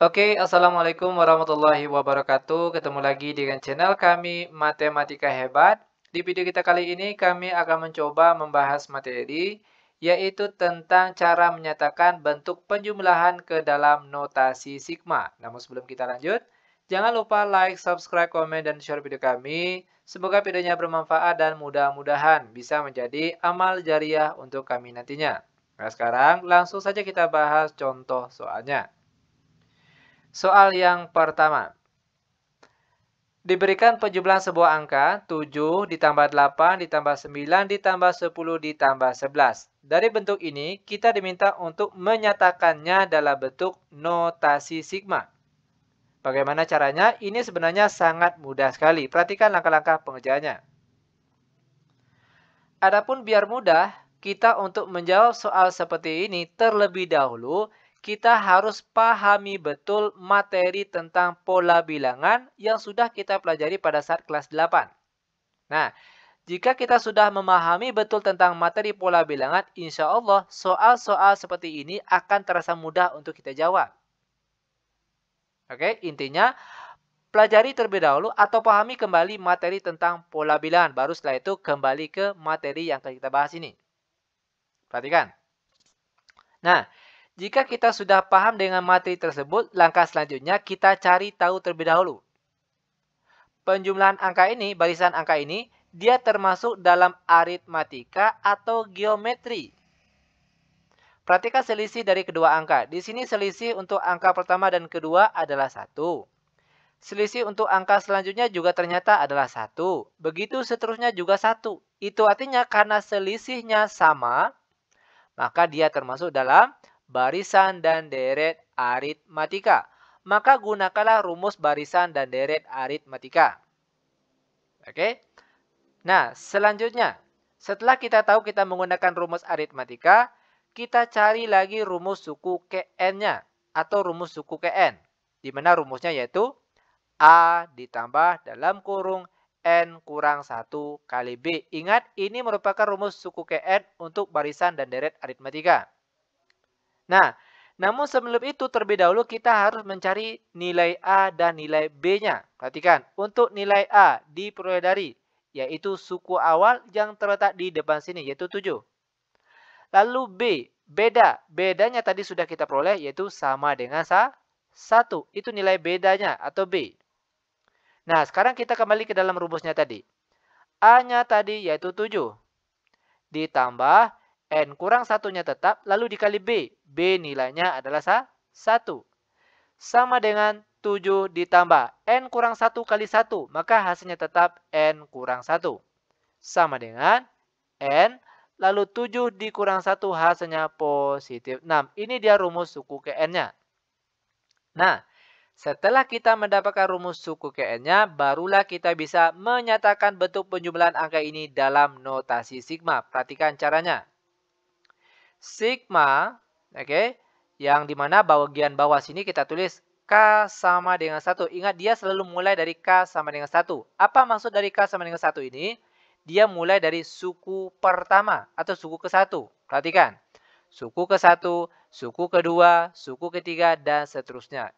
Oke, Assalamualaikum warahmatullahi wabarakatuh. Ketemu lagi dengan channel kami Matematika Hebat. Di video kita kali ini kami akan mencoba membahas materi yaitu tentang cara menyatakan bentuk penjumlahan ke dalam notasi sigma. Namun sebelum kita lanjut, jangan lupa like, subscribe, komen, dan share video kami. Semoga videonya bermanfaat dan mudah-mudahan bisa menjadi amal jariah untuk kami nantinya. Nah, sekarang langsung saja kita bahas contoh soalnya. Soal yang pertama. Diberikan penjumlahan sebuah angka 7 ditambah 8 ditambah 9 ditambah 10 ditambah 11. Dari bentuk ini, kita diminta untuk menyatakannya dalam bentuk notasi sigma. Bagaimana caranya? Ini sebenarnya sangat mudah sekali. Perhatikan langkah-langkah pengerjaannya. Adapun biar mudah, kita untuk menjawab soal seperti ini terlebih dahulu, kita harus pahami betul materi tentang pola bilangan yang sudah kita pelajari pada saat kelas 8. Nah, jika kita sudah memahami betul tentang materi pola bilangan, insya Allah soal-soal seperti ini akan terasa mudah untuk kita jawab. Oke, intinya pelajari terlebih dahulu atau pahami kembali materi tentang pola bilangan. Baru setelah itu kembali ke materi yang akan kita bahas ini. Perhatikan. Nah, jika kita sudah paham dengan materi tersebut, langkah selanjutnya kita cari tahu terlebih dahulu. Penjumlahan angka ini, barisan angka ini, dia termasuk dalam aritmatika atau geometri. Perhatikan selisih dari kedua angka. Di sini selisih untuk angka pertama dan kedua adalah 1. Selisih untuk angka selanjutnya juga ternyata adalah 1. Begitu seterusnya juga 1. Itu artinya karena selisihnya sama, maka dia termasuk dalam barisan dan deret aritmatika. Maka gunakanlah rumus barisan dan deret aritmatika. Oke. Nah, selanjutnya, setelah kita tahu kita menggunakan rumus aritmatika, kita cari lagi rumus suku Kn-nya atau rumus suku Kn. Di mana rumusnya yaitu A ditambah dalam kurung N kurang 1 kali B. Ingat, ini merupakan rumus suku Kn untuk barisan dan deret aritmatika. Nah, namun sebelum itu terlebih dahulu kita harus mencari nilai A dan nilai B-nya. Perhatikan, untuk nilai A diperoleh dari, yaitu suku awal yang terletak di depan sini, yaitu 7. Lalu B, bedanya tadi sudah kita peroleh, yaitu sama dengan 1. Itu nilai bedanya atau B. Nah, sekarang kita kembali ke dalam rumusnya tadi. A-nya tadi yaitu 7. Ditambah N kurang satunya tetap, lalu dikali B. B nilainya adalah 1. Sama dengan 7 ditambah N kurang 1 kali 1. Maka hasilnya tetap N kurang 1. Sama dengan N, lalu 7 dikurang 1 hasilnya positif 6. Ini dia rumus suku Kn-nya. Nah, setelah kita mendapatkan rumus suku Kn-nya, barulah kita bisa menyatakan bentuk penjumlahan angka ini dalam notasi sigma. Perhatikan caranya. Sigma, oke, yang dimana bagian bawah sini kita tulis K sama dengan 1. Ingat, dia selalu mulai dari K sama dengan 1. Apa maksud dari K sama dengan 1 ini? Dia mulai dari suku pertama atau suku ke-1. Perhatikan. Suku ke-1, suku kedua, suku ketiga, dan seterusnya.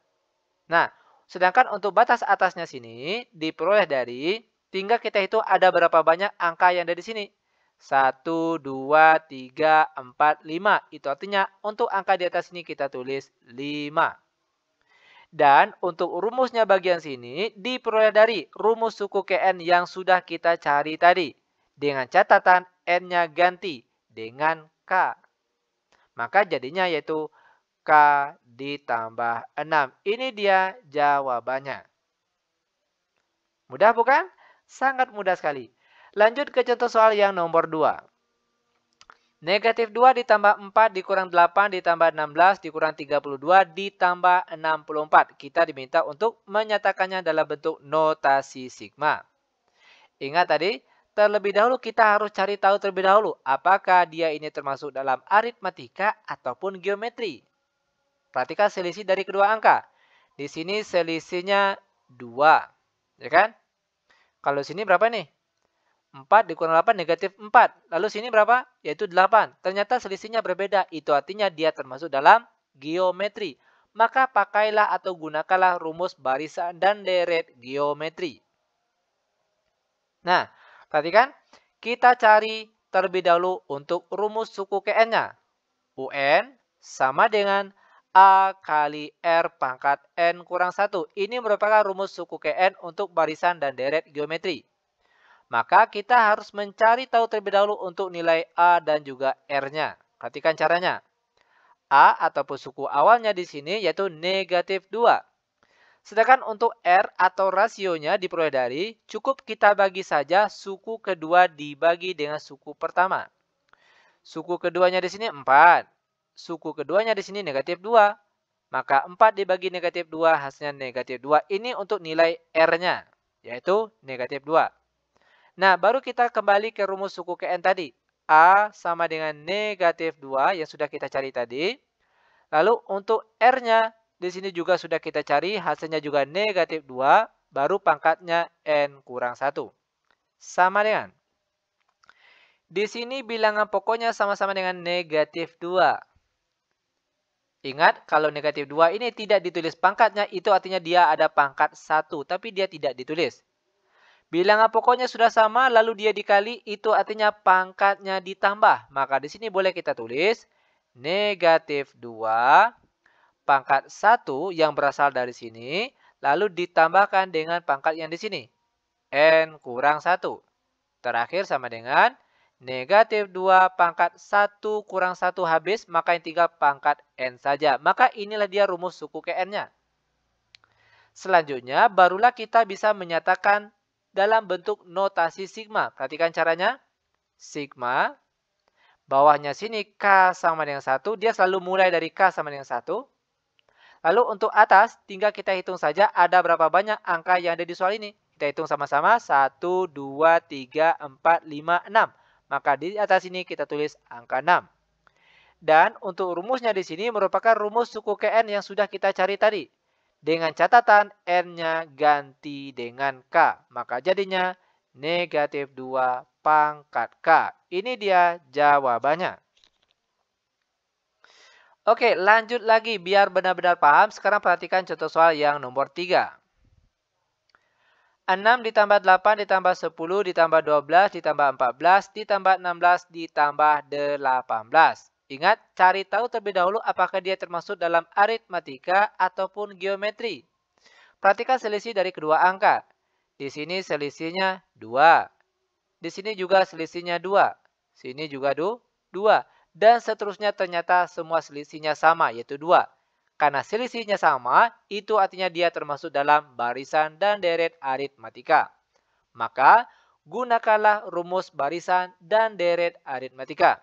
Nah, sedangkan untuk batas atasnya sini diperoleh dari, tinggal kita hitung ada berapa banyak angka yang ada di sini. 1, 2, 3, 4, 5. Itu artinya untuk angka di atas ini kita tulis 5. Dan untuk rumusnya bagian sini diperoleh dari rumus suku Kn yang sudah kita cari tadi. Dengan catatan N-nya ganti dengan K. Maka jadinya yaitu K ditambah 6. Ini dia jawabannya. Mudah bukan? Sangat mudah sekali. Lanjut ke contoh soal yang nomor 2. Negatif 2 ditambah 4 dikurang 8 ditambah 16 dikurang 32 ditambah 64. Kita diminta untuk menyatakannya dalam bentuk notasi sigma. Ingat tadi, terlebih dahulu kita harus cari tahu terlebih dahulu apakah dia ini termasuk dalam aritmatika ataupun geometri. Perhatikan selisih dari kedua angka. Di sini selisihnya 2. Ya kan? Kalau sini berapa nih? 4 dikurang 8 negatif 4. Lalu sini berapa? Yaitu 8. Ternyata selisihnya berbeda. Itu artinya dia termasuk dalam geometri. maka pakailah atau gunakanlah rumus barisan dan deret geometri. Nah, perhatikan, kita cari terlebih dahulu untuk rumus suku Kn-nya. UN sama dengan A kali R pangkat N kurang 1. Ini merupakan rumus suku Kn untuk barisan dan deret geometri. Maka kita harus mencari tahu terlebih dahulu untuk nilai A dan juga R-nya. Perhatikan caranya. A ataupun suku awalnya di sini yaitu negatif 2. Sedangkan untuk R atau rasionya diperoleh dari cukup kita bagi saja suku kedua dibagi dengan suku pertama. Suku keduanya di sini 4. Suku keduanya di sini negatif 2. Maka 4 dibagi negatif 2 hasilnya negatif 2. Ini untuk nilai R-nya yaitu negatif 2. Nah, baru kita kembali ke rumus suku Kn tadi. A sama dengan negatif 2 yang sudah kita cari tadi. Lalu untuk R-nya di sini juga sudah kita cari, hasilnya juga negatif 2, baru pangkatnya N kurang 1. Sama dengan. Di sini bilangan pokoknya sama-sama dengan negatif 2. Ingat, kalau negatif 2 ini tidak ditulis pangkatnya, itu artinya dia ada pangkat 1, tapi dia tidak ditulis. Bilangan pokoknya sudah sama, lalu dia dikali, itu artinya pangkatnya ditambah. Maka di sini boleh kita tulis negatif 2 pangkat 1 yang berasal dari sini, lalu ditambahkan dengan pangkat yang di sini. N kurang 1. Terakhir sama dengan negatif 2 pangkat 1 kurang 1 habis, maka yang tinggal pangkat N saja. Maka inilah dia rumus suku Kn-nya. Selanjutnya, barulah kita bisa menyatakan dalam bentuk notasi sigma. Perhatikan caranya. Sigma, bawahnya sini K sama dengan 1. Dia selalu mulai dari K sama dengan 1. Lalu untuk atas, tinggal kita hitung saja ada berapa banyak angka yang ada di soal ini. Kita hitung sama-sama. 1, 2, 3, 4, 5, 6. Maka di atas ini kita tulis angka 6. Dan untuk rumusnya di sini merupakan rumus suku Kn yang sudah kita cari tadi. Dengan catatan N-nya ganti dengan K. Maka jadinya negatif 2 pangkat K. Ini dia jawabannya. Oke, lanjut lagi biar benar-benar paham. Sekarang perhatikan contoh soal yang nomor 3. 6 ditambah 8 ditambah 10 ditambah 12 ditambah 14 ditambah 16 ditambah 18. Ingat, cari tahu terlebih dahulu apakah dia termasuk dalam aritmatika ataupun geometri. Perhatikan selisih dari kedua angka. Di sini selisihnya 2. Di sini juga selisihnya 2. Sini juga 2. Dan seterusnya ternyata semua selisihnya sama, yaitu 2. Karena selisihnya sama, itu artinya dia termasuk dalam barisan dan deret aritmatika. Maka, gunakanlah rumus barisan dan deret aritmatika.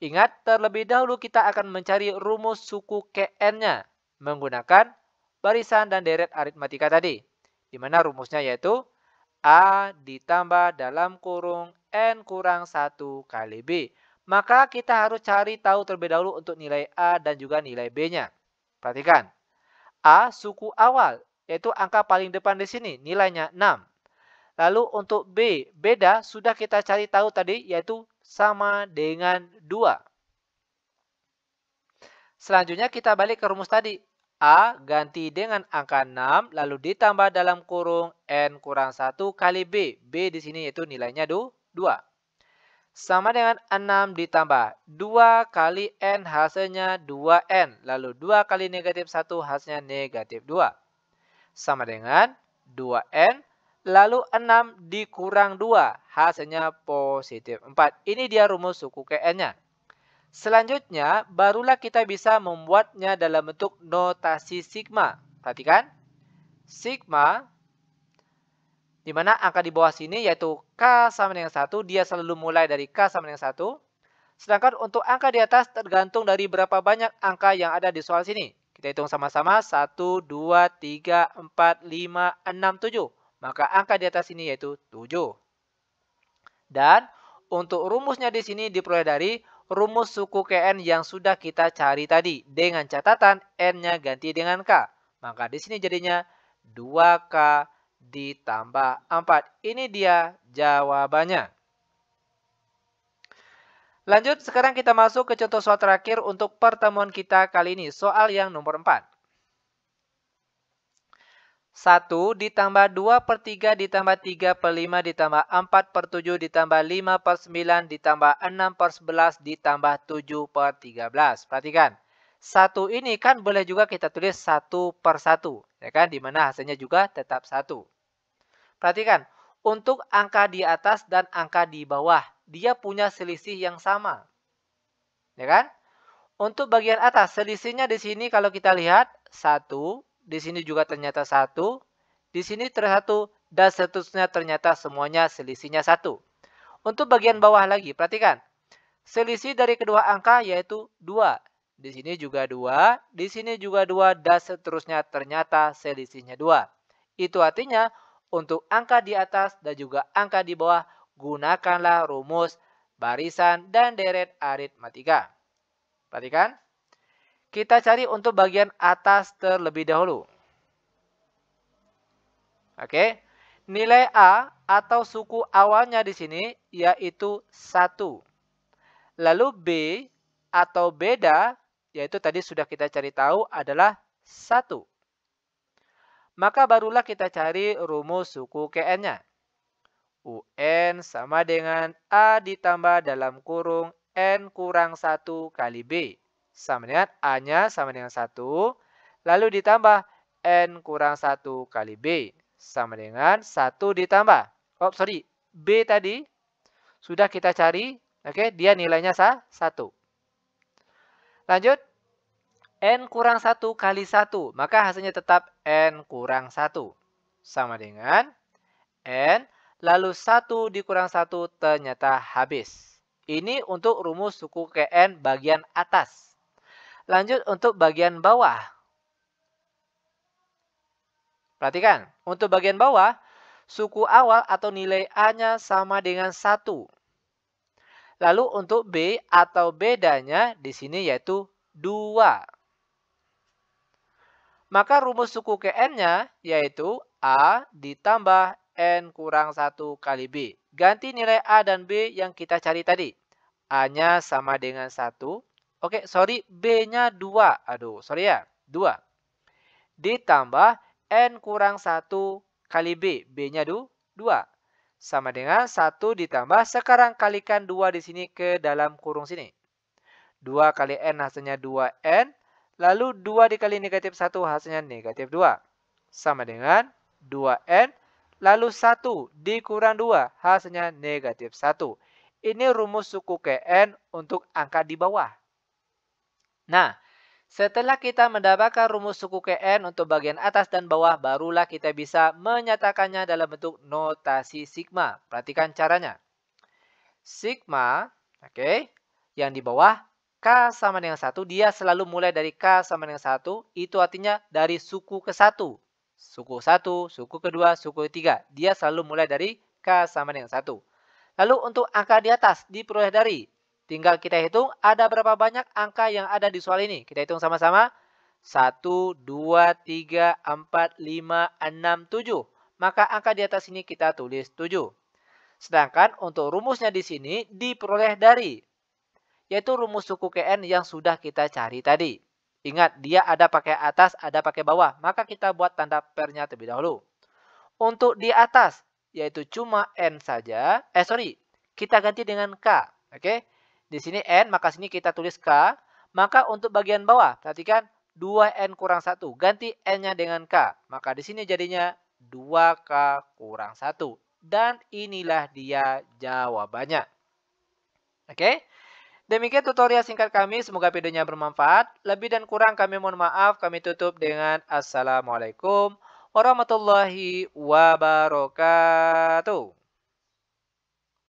Ingat, terlebih dahulu kita akan mencari rumus suku Kn-nya menggunakan barisan dan deret aritmatika tadi. Di mana rumusnya yaitu A ditambah dalam kurung N kurang 1 kali B. Maka kita harus cari tahu terlebih dahulu untuk nilai A dan juga nilai B-nya. Perhatikan. A suku awal, yaitu angka paling depan di sini, nilainya 6. Lalu untuk B, beda sudah kita cari tahu tadi, yaitu sama dengan 2. Selanjutnya kita balik ke rumus tadi. A ganti dengan angka 6, lalu ditambah dalam kurung N kurang 1 kali B. B di sini yaitu nilainya 2. Sama dengan 6 ditambah 2 kali N hasilnya 2N. Lalu 2 kali negatif 1 hasilnya negatif 2. Sama dengan 2N. Lalu 6 dikurang 2 hasilnya positif 4. Ini dia rumus suku Kn-nya. Selanjutnya barulah kita bisa membuatnya dalam bentuk notasi sigma. Perhatikan. Sigma di mana angka di bawah sini yaitu K sama dengan 1, dia selalu mulai dari K sama dengan 1. Sedangkan untuk angka di atas tergantung dari berapa banyak angka yang ada di soal sini. Kita hitung sama-sama 1, 2, 3, 4, 5, 6, 7. Maka angka di atas ini yaitu 7. Dan untuk rumusnya di sini diperoleh dari rumus suku Kn yang sudah kita cari tadi. Dengan catatan N-nya ganti dengan K. Maka di sini jadinya 2K ditambah 4. Ini dia jawabannya. Lanjut, sekarang kita masuk ke contoh soal terakhir untuk pertemuan kita kali ini. Soal yang nomor 4. 1 ditambah 2/3 ditambah 3/5 ditambah 4/7 ditambah 5/9 ditambah 6/11 ditambah 7/13. Perhatikan. 1 ini kan boleh juga kita tulis 1/1. Ya kan? Dimana hasilnya juga tetap 1. Perhatikan. Untuk angka di atas dan angka di bawah. Dia punya selisih yang sama. Ya kan? Untuk bagian atas, selisihnya di sini kalau kita lihat 1, di sini juga ternyata 1, di sini ternyata 1, dan seterusnya ternyata semuanya selisihnya 1. Untuk bagian bawah lagi, perhatikan. Selisih dari kedua angka yaitu 2. Di sini juga 2, di sini juga 2, dan seterusnya ternyata selisihnya 2. Itu artinya untuk angka di atas dan juga angka di bawah, gunakanlah rumus barisan dan deret aritmatika. Perhatikan. Kita cari untuk bagian atas terlebih dahulu. Oke. Nilai A atau suku awalnya di sini yaitu 1. Lalu B atau beda, yaitu tadi sudah kita cari tahu adalah 1. Maka barulah kita cari rumus suku KN-nya. UN sama dengan A ditambah dalam kurung N kurang 1 kali B. Sama dengan A-nya sama dengan 1. Lalu ditambah N kurang 1 kali B. Sama dengan 1 ditambah. B tadi sudah kita cari. Oke, dia nilainya 1. Lanjut. N kurang 1 kali 1. Maka hasilnya tetap N kurang 1. Sama dengan N. Lalu 1 dikurang 1 ternyata habis. Ini untuk rumus suku KN bagian atas. Lanjut untuk bagian bawah. Perhatikan, untuk bagian bawah, suku awal atau nilai A-nya sama dengan 1. Lalu untuk B atau bedanya di sini yaitu 2. Maka rumus suku KN-nya yaitu A ditambah N kurang 1 kali B. Ganti nilai A dan B yang kita cari tadi. A-nya sama dengan 1. Oke, B-nya 2. Aduh, sorry ya. 2. Ditambah N kurang 1 kali B. B-nya 2. Sama dengan 1 ditambah, sekarang kalikan 2 di sini ke dalam kurung sini. 2 kali N hasilnya 2N. Lalu 2 dikali negatif 1 hasilnya negatif 2. Sama dengan 2N. Lalu 1 dikurang 2 hasilnya negatif 1. Ini rumus suku KN untuk angka di bawah. Nah, setelah kita mendapatkan rumus suku KN untuk bagian atas dan bawah, barulah kita bisa menyatakannya dalam bentuk notasi sigma. Perhatikan caranya. Sigma, oke, yang di bawah K sama dengan 1, dia selalu mulai dari K sama dengan 1, itu artinya dari suku ke-1. Suku 1, suku kedua, suku ketiga. Dia selalu mulai dari K sama dengan 1. Lalu untuk angka di atas, diperoleh dari. Tinggal kita hitung ada berapa banyak angka yang ada di soal ini. Kita hitung sama-sama. 1, 2, 3, 4, 5, 6, 7. Maka angka di atas ini kita tulis 7. Sedangkan untuk rumusnya di sini diperoleh dari. Yaitu rumus suku KN yang sudah kita cari tadi. Ingat, dia ada pakai atas, ada pakai bawah. Maka kita buat tanda pernya terlebih dahulu. Untuk di atas, yaitu cuma N saja. Kita ganti dengan K. Oke. Di sini N, maka sini kita tulis K. Maka untuk bagian bawah, perhatikan 2N kurang 1. Ganti N-nya dengan K. Maka di sini jadinya 2K kurang 1. Dan inilah dia jawabannya. Oke. Demikian tutorial singkat kami, semoga videonya bermanfaat. Lebih dan kurang kami mohon maaf, kami tutup dengan Assalamualaikum warahmatullahi wabarakatuh.